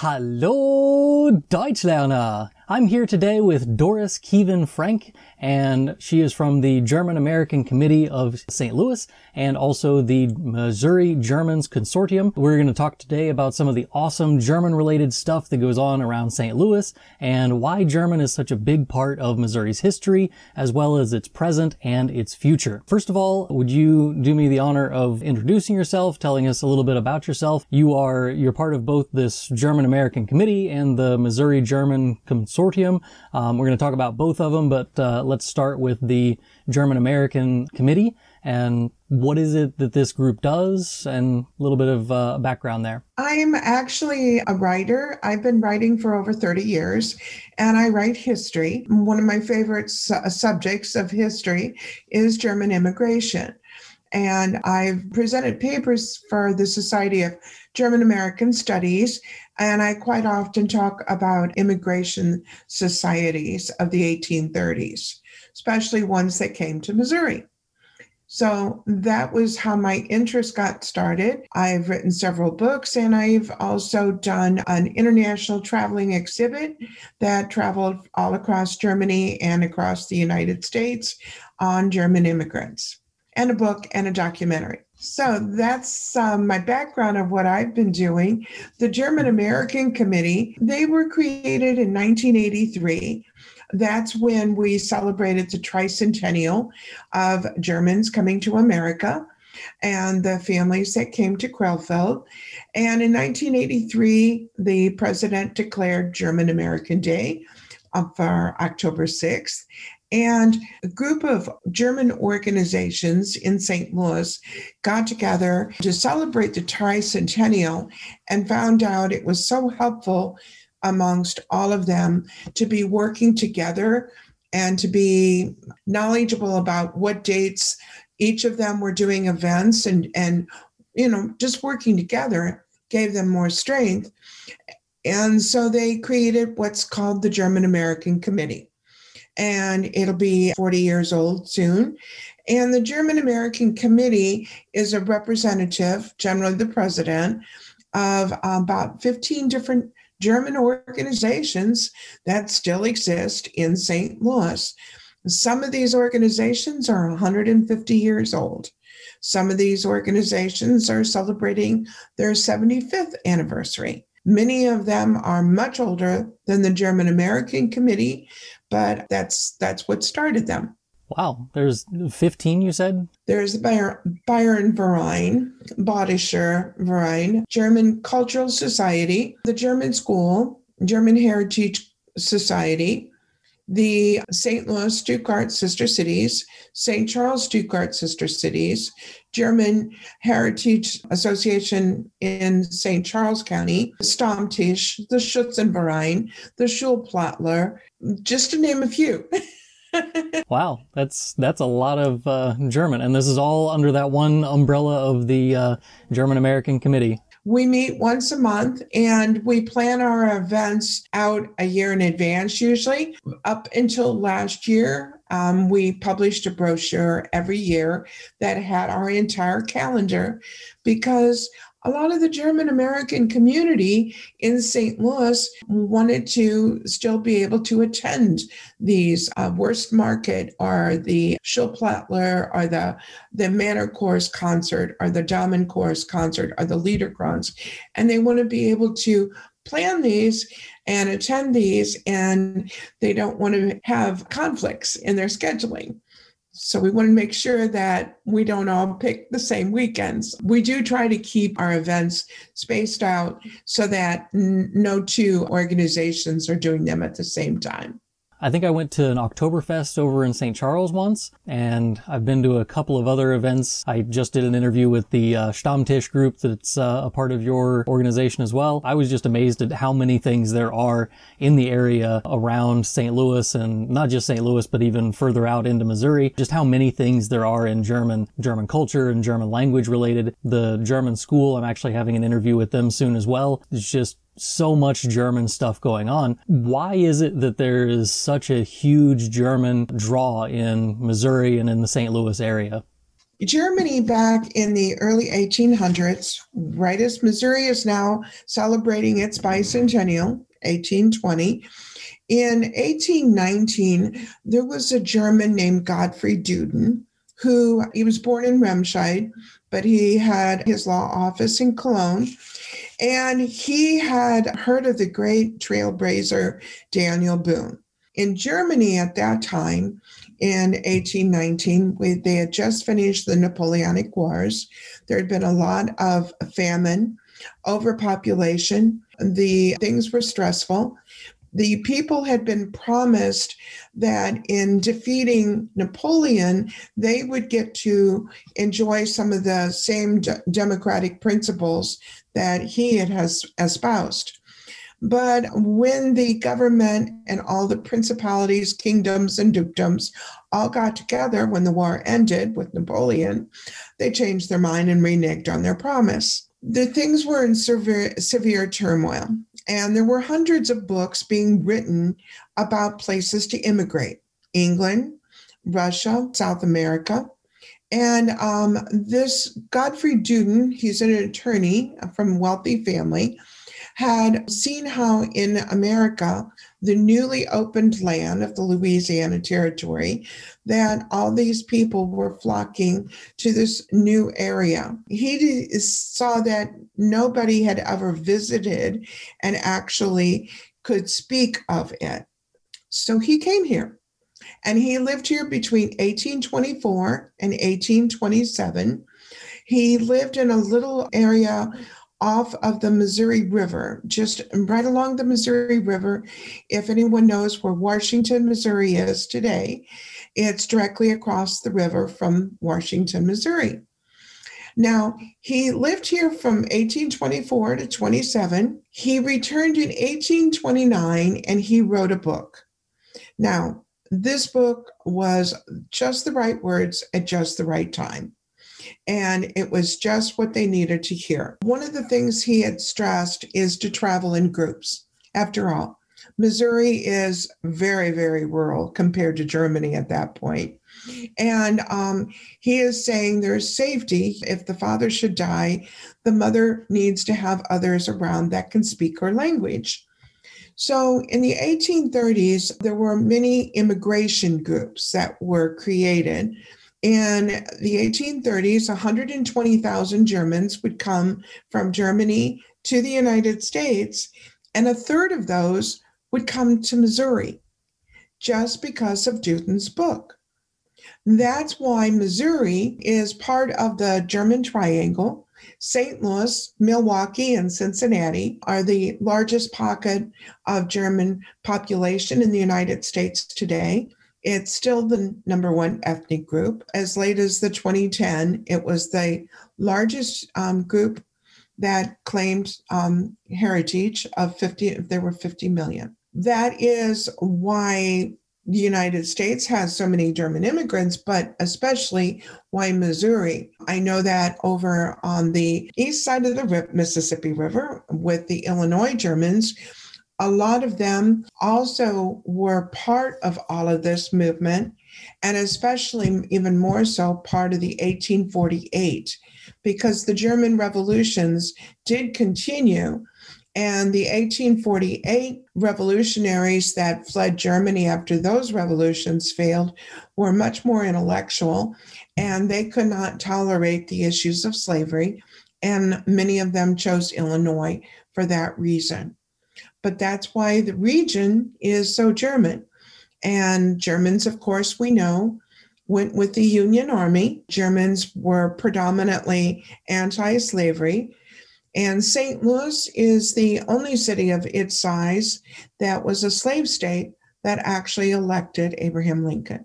Hallo Deutschlerner! I'm here today with Doris Kieven-Frank, and she is from the German-American Committee of St. Louis and also the Missouri Germans Consortium. We're going to talk today about some of the awesome German-related stuff that goes on around St. Louis and why German is such a big part of Missouri's history, as well as its present and its future. First of all, would you do me the honor of introducing yourself, telling us a little bit about yourself? You're part of both this German-American Committee and the Missouri German Consortium. We're going to talk about both of them, but let's start with the German-American Committee. And what is it that this group does, and a little bit of background there? I'm actually a writer. I've been writing for over 30 years, and I write history. One of my favorite subjects of history is German immigration. And I've presented papers for the Society of German American Studies, and I quite often talk about immigration societies of the 1830s, especially ones that came to Missouri. So that was how my interest got started. I've written several books, and I've also done an international traveling exhibit that traveled all across Germany and across the United States on German immigrants, and a book and a documentary. So that's my background of what I've been doing. The German American Committee, they were created in 1983. That's when we celebrated the tricentennial of Germans coming to America and the families that came to Krefeld. And in 1983, the president declared German American Day for October 6th. And a group of German organizations in St. Louis got together to celebrate the tricentennial and found out it was so helpful amongst all of them to be working together and to be knowledgeable about what dates each of them were doing events, and just working together gave them more strength. And so they created what's called the German American Committee. And it'll be 40 years old soon. And the German American Committee is a representative, generally the president, of about 15 different German organizations that still exist in St. Louis. Some of these organizations are 150 years old. Some of these organizations are celebrating their 75th anniversary. Many of them are much older than the German American Committee, but that's what started them. Wow, there's 15, you said? There's Bayern Verein, Badischer Verein, German Cultural Society, the German School, German Heritage Society, the St. Louis Stuttgart Sister Cities, St. Charles Stuttgart Sister Cities, German Heritage Association in St. Charles County, Stammtisch, the Schützenverein, the Schulplattler, just to name a few. Wow, that's a lot of German, and this is all under that one umbrella of the German American Committee. We meet once a month, and we plan our events out a year in advance usually. Up until last year, we published a brochure every year that had our entire calendar, because a lot of the German American community in St. Louis wanted to still be able to attend these Wurst Market or the Schulplattler or the Manor Chorus concert or the Damen Chorus concert or the Liederkranz. And they want to be able to plan these and attend these, and they don't want to have conflicts in their scheduling. So we want to make sure that we don't all pick the same weekends. We do try to keep our events spaced out so that no two organizations are doing them at the same time. I think I went to an Oktoberfest over in St. Charles once, and I've been to a couple of other events. I just did an interview with the Stammtisch group that's a part of your organization as well. I was just amazed at how many things there are in the area around St. Louis, and not just St. Louis, but even further out into Missouri. Just how many things there are in German culture and German language related. The German school, I'm actually having an interview with them soon as well. It's just so much German stuff going on. Why is it that there is such a huge German draw in Missouri and in the St. Louis area? Germany back in the early 1800s, right as Missouri is now celebrating its bicentennial, 1820, in 1819, there was a German named Gottfried Duden who he was born in Remscheid, but he had his law office in Cologne. And he had heard of the great trailblazer Daniel Boone. In Germany at that time, in 1819, they had just finished the Napoleonic Wars. There had been a lot of famine, overpopulation. The things were stressful. The people had been promised that in defeating Napoleon, they would get to enjoy some of the same democratic principles that he had espoused. But when the government and all the principalities, kingdoms, and dukedoms all got together when the war ended with Napoleon, they changed their mind and reneged on their promise. The things were in severe turmoil, and there were hundreds of books being written about places to immigrate: England, Russia, South America. And this Gottfried Duden, he's an attorney from a wealthy family, had seen how in America, the newly opened land of the Louisiana Territory, that all these people were flocking to this new area. He saw that nobody had ever visited and actually could speak of it. So he came here, and he lived here between 1824 and 1827. He lived in a little area off of the Missouri River, just right along the Missouri River. If anyone knows where Washington, Missouri is today, it's directly across the river from Washington, Missouri. Now, he lived here from 1824 to 27. He returned in 1829 and he wrote a book. Now, this book was just the right words at just the right time. And it was just what they needed to hear. One of the things he had stressed is to travel in groups. After all, Missouri is very, very rural compared to Germany at that point. And he is saying there's safety. If the father should die, the mother needs to have others around that can speak her language. So in the 1830s, there were many immigration groups that were created. In the 1830s, 120,000 Germans would come from Germany to the United States, and a third of those would come to Missouri just because of Duden's book. That's why Missouri is part of the German Triangle. St. Louis, Milwaukee, and Cincinnati are the largest pocket of German population in the United States today. It's still the number one ethnic group. As late as the 2010, it was the largest group that claimed heritage of 50, there were 50 million. That is why the United States has so many German immigrants, but especially why Missouri. I know that over on the east side of the Mississippi River with the Illinois Germans, a lot of them also were part of all of this movement, and especially even more so part of the 1848, because the German revolutions did continue. And the 1848 revolutionaries that fled Germany after those revolutions failed were much more intellectual, and they could not tolerate the issues of slavery. And many of them chose Illinois for that reason. But that's why the region is so German. And Germans, of course, we know, went with the Union Army. Germans were predominantly anti-slavery. And St. Louis is the only city of its size that was a slave state that actually elected Abraham Lincoln.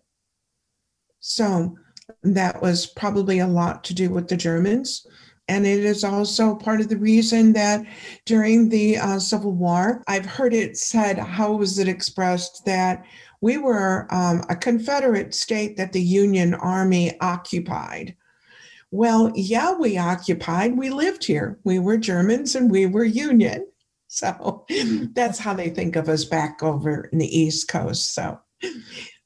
So that was probably a lot to do with the Germans. And it is also part of the reason that during the Civil War, I've heard it said, how was it expressed, that we were a Confederate state that the Union Army occupied. Well, yeah, we occupied. We lived here. We were Germans and we were Union. So that's how they think of us back over in the East Coast. So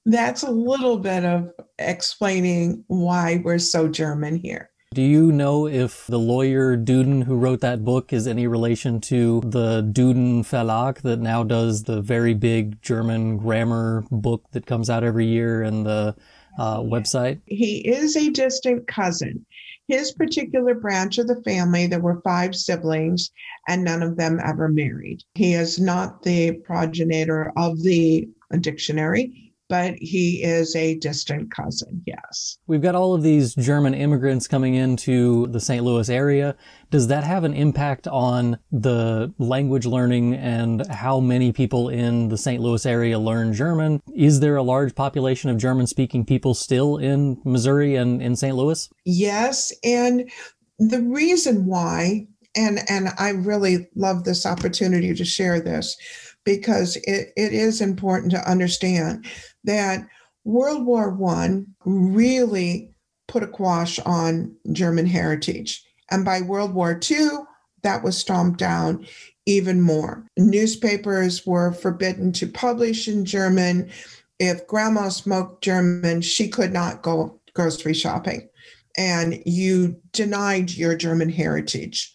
That's a little bit of explaining why we're so German here. Do you know if the lawyer Duden who wrote that book is any relation to the Duden Verlag that now does the very big German grammar book that comes out every year and the website? He is a distant cousin. His particular branch of the family, there were 5 siblings, and none of them ever married. He is not the progenitor of the dictionary, but he is a distant cousin, yes. We've got all of these German immigrants coming into the St. Louis area. Does that have an impact on the language learning and how many people in the St. Louis area learn German? Is there a large population of German-speaking people still in Missouri and in St. Louis? Yes, and the reason why, and I really love this opportunity to share this, because it is important to understand that World War I really put a quash on German heritage. And by World War II, that was stomped down even more. Newspapers were forbidden to publish in German. If grandma smoked German, she could not go grocery shopping. And you denied your German heritage.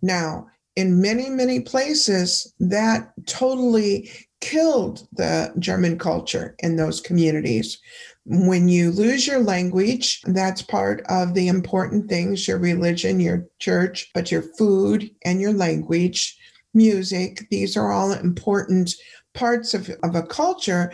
Now, in many, many places, that totally killed the German culture in those communities. When you lose your language, that's part of the important things, your religion, your church, but your food and your language, music, these are all important parts of a culture.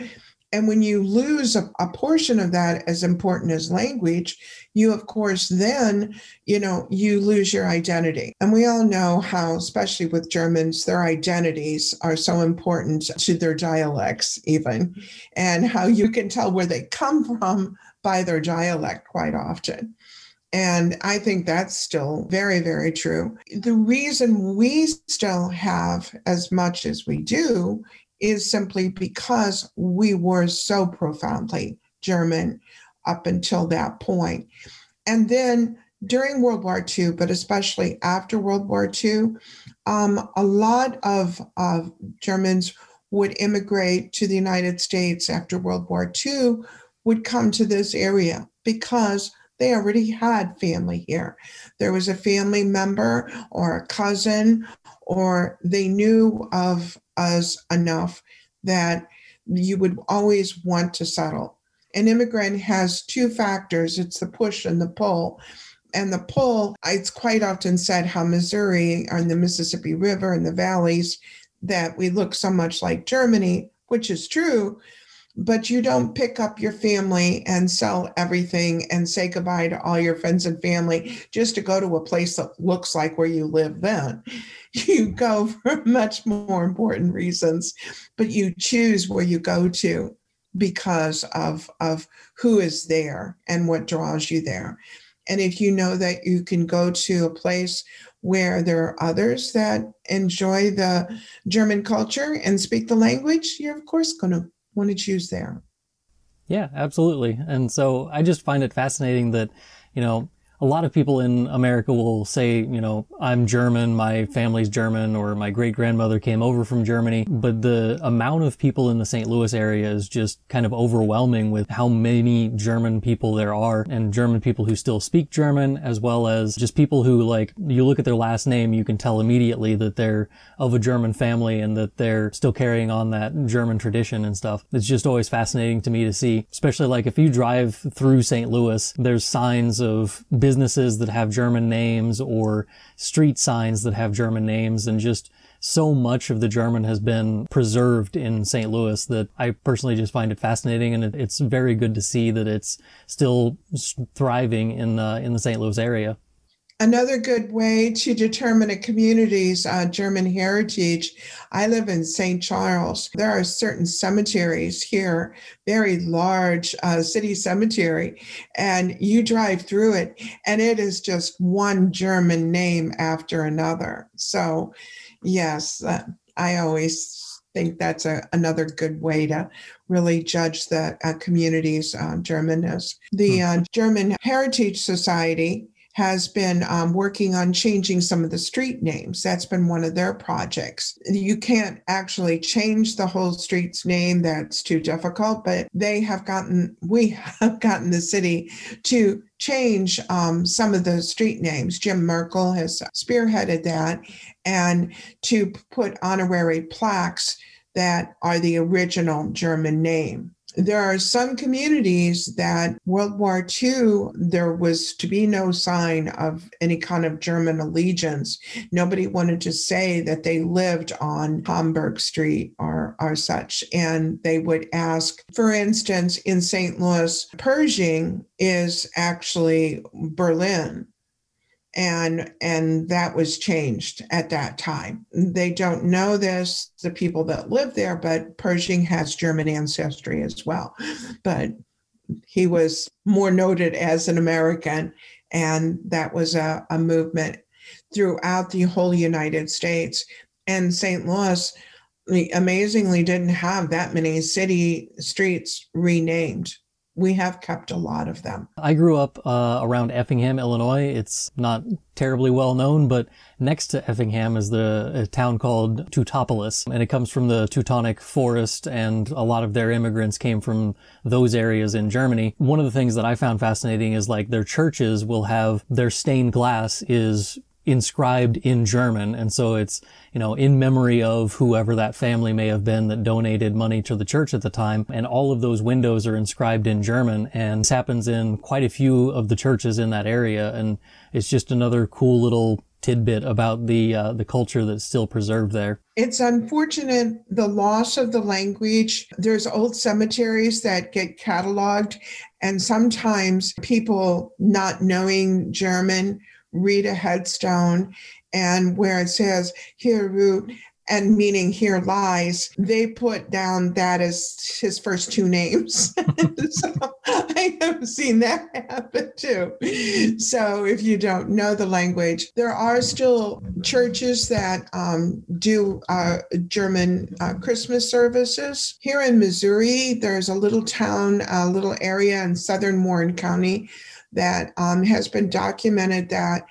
And when you lose a portion of that as important as language, you, of course, then, you lose your identity. And we all know how, especially with Germans, their identities are so important to their dialects even, and how you can tell where they come from by their dialect quite often. And I think that's still very, very true. The reason we still have as much as we do is simply because we were so profoundly German up until that point. And then during World War II, but especially after World War II, a lot of Germans would immigrate to the United States after World War II, would come to this area because they already had family here. There was a family member or a cousin, or they knew of us enough that you would always want to settle. An immigrant has 2 factors. It's the push and the pull. And the pull, it's quite often said how Missouri and the Mississippi River and the valleys, that we look so much like Germany, which is true, but you don't pick up your family and sell everything and say goodbye to all your friends and family just to go to a place that looks like where you live then. You go for much more important reasons, but you choose where you go to because of who is there and what draws you there. And if you know that you can go to a place where there are others that enjoy the German culture and speak the language, you're of course going to want to choose there. Yeah, absolutely. And so I just find it fascinating that, a lot of people in America will say, I'm German, my family's German, or my great-grandmother came over from Germany. But the amount of people in the St. Louis area is just kind of overwhelming with how many German people there are, and German people who still speak German, as well as just people who, you look at their last name, you can tell immediately that they're of a German family and that they're still carrying on that German tradition and stuff. It's just always fascinating to me to see, especially if you drive through St. Louis, there's signs of businesses that have German names or street signs that have German names, and just so much of the German has been preserved in St. Louis that I personally just find it fascinating, and it's very good to see that it's still thriving in the St. Louis area. Another good way to determine a community's German heritage, I live in St. Charles. There are certain cemeteries here, very large city cemetery, and you drive through it, and it is just one German name after another. So, yes, I always think that's another good way to really judge the community's Germanness. The German Heritage Society has been working on changing some of the street names. That's been one of their projects. You can't actually change the whole street's name. That's too difficult, but we have gotten the city to change some of the street names. Jim Merkel has spearheaded that, and to put honorary plaques that are the original German name. There are some communities that World War II, there was to be no sign of any kind of German allegiance. Nobody wanted to say that they lived on Hamburg Street or such. And they would ask, for instance, in St. Louis, Pershing is actually Berlin. And that was changed at that time. They don't know this, the people that live there, but Pershing has German ancestry as well. But he was more noted as an American, and that was a movement throughout the whole United States. And St. Louis amazingly didn't have that many city streets renamed. We have kept a lot of them. I grew up around Effingham, Illinois. It's not terribly well known, but next to Effingham is a town called Teutopolis, and it comes from the Teutonic Forest, and a lot of their immigrants came from those areas in Germany. One of the things that I found fascinating is like their churches will have their stained glass is inscribed in German. And so it's, in memory of whoever that family may have been that donated money to the church at the time. And all of those windows are inscribed in German. And this happens in quite a few of the churches in that area. And it's just another cool little tidbit about the culture that's still preserved there. It's unfortunate, the loss of the language. There's old cemeteries that get cataloged, and sometimes people not knowing German read a headstone, and where it says "Hier ruht," and meaning "here lies," they put down that as his first two names. So I have seen that happen too. So if you don't know the language, there are still churches that do German Christmas services. Here in Missouri, there's a little town, a little area in southern Warren County that has been documented that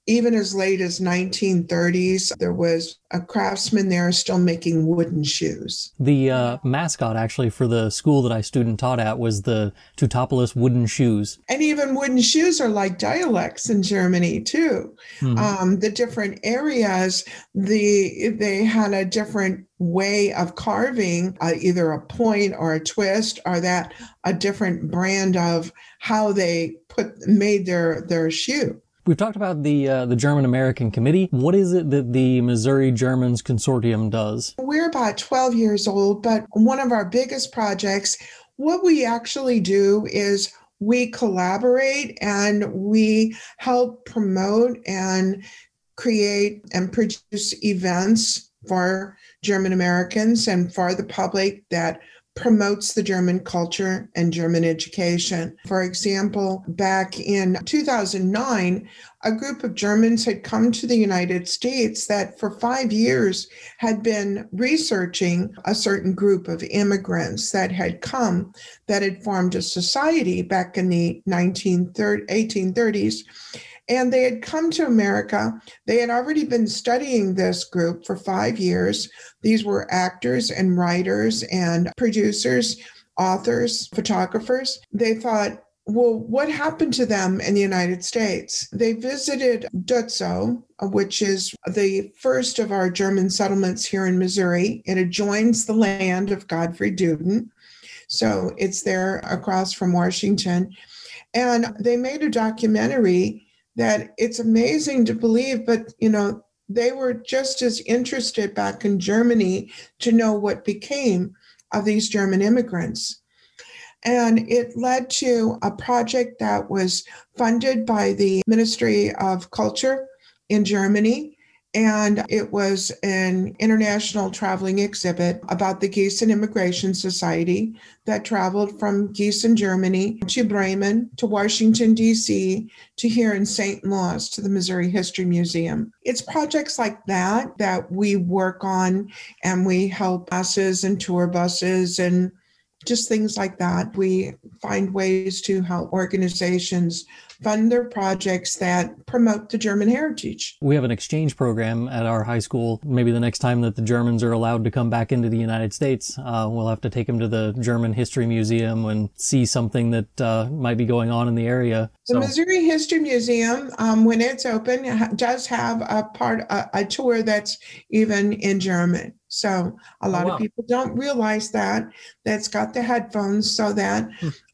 even as late as 1930s, there was a craftsman there still making wooden shoes. The mascot actually for the school that I student taught at was the Teutopolis wooden shoes. And even wooden shoes are like dialects in Germany too. Mm-hmm. The different areas, they had a different way of carving, either a point or a twist, or that a different brand of how they made their shoe. We've talked about the German American Committee. What is it that the Missouri Germans Consortium does? We're about 12 years old, but one of our biggest projects, what we actually do is we collaborate and we help promote and create and produce events for German Americans and for the public that promotes the German culture and German education. For example, back in 2009, a group of Germans had come to the United States that for 5 years had been researching a certain group of immigrants that had come, that had formed a society back in the 1830s. And they had come to America. They had already been studying this group for 5 years. These were actors and writers and producers, authors, photographers. They thought, well, what happened to them in the United States? They visited Dutzow, which is the first of our German settlements here in Missouri. It adjoins the land of Godfrey Duden. So it's there across from Washington. And they made a documentary that it's amazing to believe, but, they were just as interested back in Germany to know what became of these German immigrants. And it led to a project that was funded by the Ministry of Culture in Germany. And it was an international traveling exhibit about the Gießen Immigration Society that traveled from Gießen, Germany to Bremen, to Washington, D.C., to here in St. Louis, to the Missouri History Museum. It's projects like that we work on, and we help buses and tour buses and just things like that. We find ways to help organizations fund their projects that promote the German heritage. We have an exchange program at our high school. Maybe the next time that the Germans are allowed to come back into the United States, we'll have to take them to the German History Museum and see something that might be going on in the area. The Missouri History Museum, when it's open, does have a tour that's even in German. So a lot of people don't realize that. That's got the headphones so that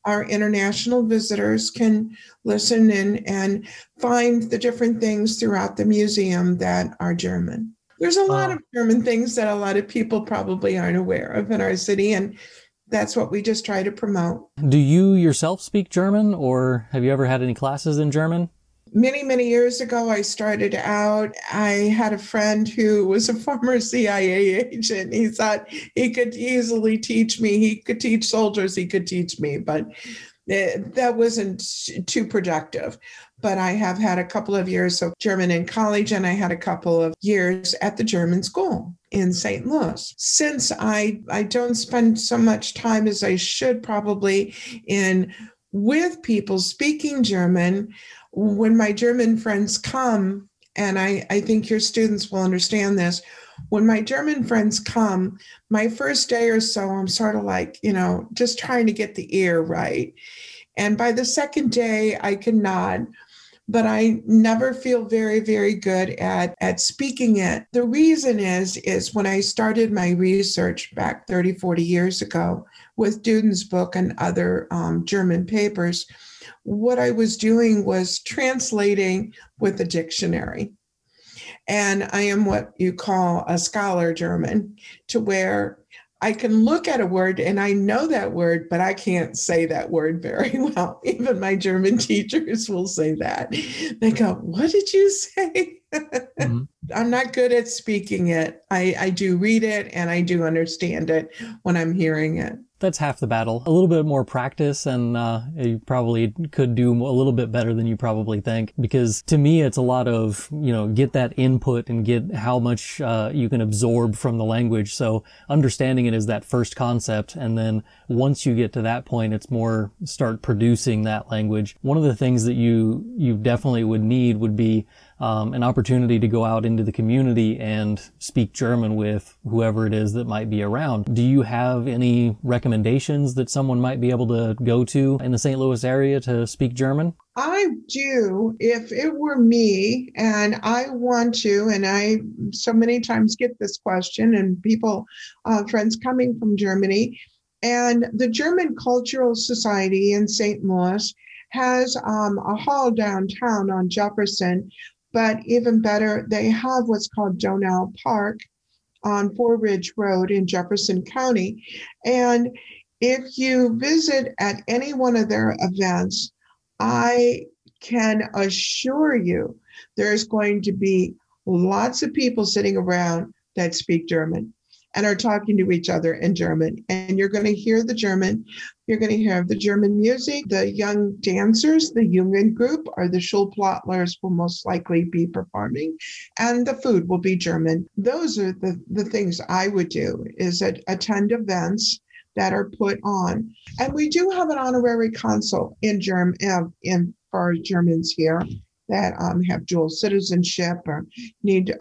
our international visitors can listen in and find the different things throughout the museum that are German. There's a lot of German things that a lot of people probably aren't aware of in our city, and that's what we just try to promote. Do you yourself speak German, or have you ever had any classes in German? Many, many years ago, I started out. I had a friend who was a former CIA agent. He thought he could easily teach me. He could teach soldiers. He could teach me, but that wasn't too productive. But I have had a couple of years of German in college, and I had a couple of years at the German school in St. Louis. Since I don't spend so much time as I should probably with people speaking German, when my German friends come, and I think your students will understand this, when my German friends come, my first day or so, I'm sort of like, just trying to get the ear right. And by the second day, I can nod, but I never feel very, very good at speaking it. The reason is when I started my research back 30, 40 years ago with Dudensbuch and other German papers, what I was doing was translating with a dictionary. And I am what you call a scholar German, to where I can look at a word and I know that word, but I can't say that word very well. Even my German teachers will say that. They go, "What did you say?" Mm-hmm. I'm not good at speaking it. I do read it and I do understand it when I'm hearing it. That's half the battle. A little bit more practice and you probably could do a little bit better than you probably think. Because to me, it's a lot of, get that input and get how much you can absorb from the language. So understanding it is that first concept. And then once you get to that point, it's more start producing that language. One of the things that you definitely would need would be an opportunity to go out into the community and speak German with whoever it is that might be around. Do you have any recommendations that someone might be able to go to in the St. Louis area to speak German? I do. If it were me, and I want to, and I so many times get this question, and people, friends coming from Germany, and the German Cultural Society in St. Louis has a hall downtown on Jefferson. But even better, they have what's called Donnell Park on Four Ridge Road in Jefferson County. And if you visit at any one of their events, I can assure you there's going to be lots of people sitting around that speak German and are talking to each other in German. And you're going to hear the German. You're going to hear the German music. The young dancers, the Jungen group, or the Schulplattlers will most likely be performing. And the food will be German. Those are the things I would do, is attend events that are put on. And we do have an honorary consul in for Germans here that have dual citizenship or need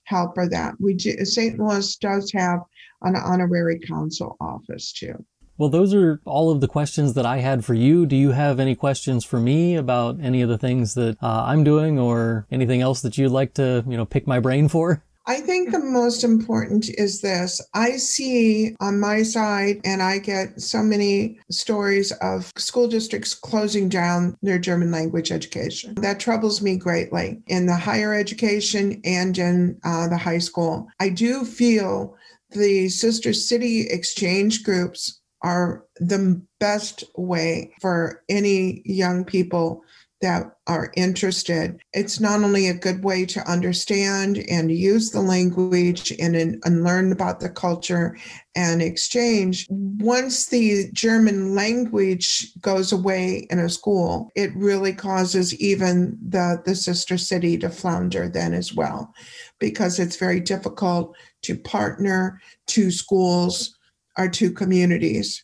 help or that. St. Louis does have an honorary consul office too. Well, those are all of the questions that I had for you. Do you have any questions for me about any of the things that I'm doing, or anything else that you'd like to, pick my brain for? I think the most important is this. I see on my side, and I get so many stories of school districts closing down their German language education. That troubles me greatly in the higher education and in the high school. I do feel the sister city exchange groups are the best way for any young people that are interested. It's not only a good way to understand and use the language and learn about the culture and exchange. Once the German language goes away in a school, it really causes even the sister city to flounder then as well, because it's very difficult to partner to schools or to communities.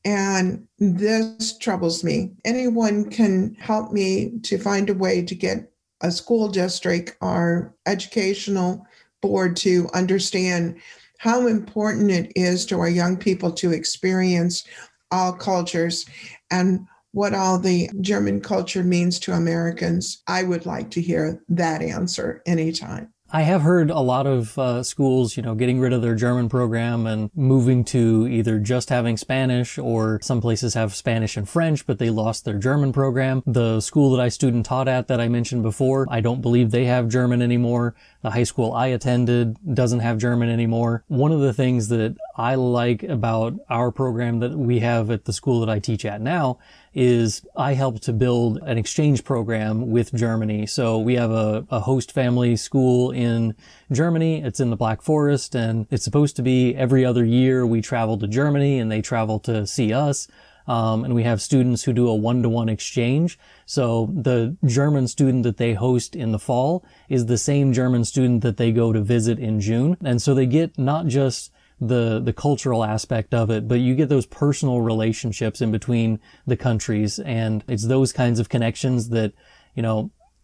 And this troubles me. Anyone can help me to find a way to get a school district or educational board to understand how important it is to our young people to experience all cultures and what all the German culture means to Americans. I would like to hear that answer anytime. I have heard a lot of schools, getting rid of their German program and moving to either just having Spanish, or some places have Spanish and French, but they lost their German program. The school that I student taught at that I mentioned before, I don't believe they have German anymore. The high school I attended doesn't have German anymore. One of the things that I like about our program that we have at the school that I teach at now is I helped to build an exchange program with Germany. So we have a host family school in Germany. It's in the Black Forest, and it's supposed to be every other year we travel to Germany and they travel to see us. And we have students who do a one-to-one exchange. So the German student that they host in the fall is the same German student that they go to visit in June. And so they get not just the cultural aspect of it, but you get those personal relationships in between the countries. And it's those kinds of connections that,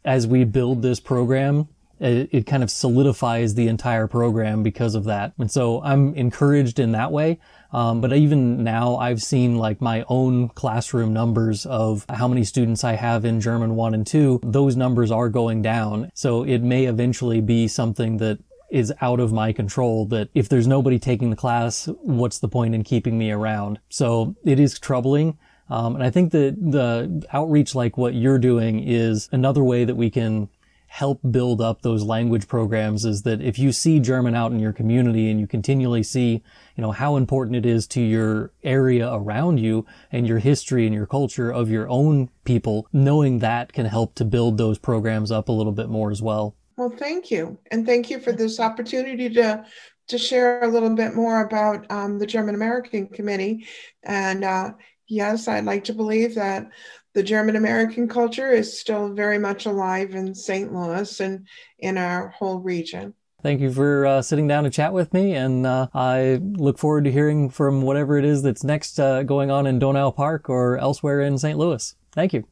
as we build this program, it kind of solidifies the entire program because of that. And so I'm encouraged in that way. But even now I've seen like my own classroom numbers of how many students I have in German 1 and 2. Those numbers are going down. So it may eventually be something that is out of my control, that if there's nobody taking the class, what's the point in keeping me around? So it is troubling. And I think that the outreach like what you're doing is another way that we can help build up those language programs, is that if you see German out in your community and you continually see, how important it is to your area around you and your history and your culture of your own people, knowing that can help to build those programs up a little bit more as well. Well, thank you. And thank you for this opportunity to share a little bit more about the German American Committee. And yes, I'd like to believe that the German American culture is still very much alive in St. Louis and in our whole region. Thank you for sitting down to chat with me, and I look forward to hearing from whatever it is that's next going on in Donau Park or elsewhere in St. Louis. Thank you.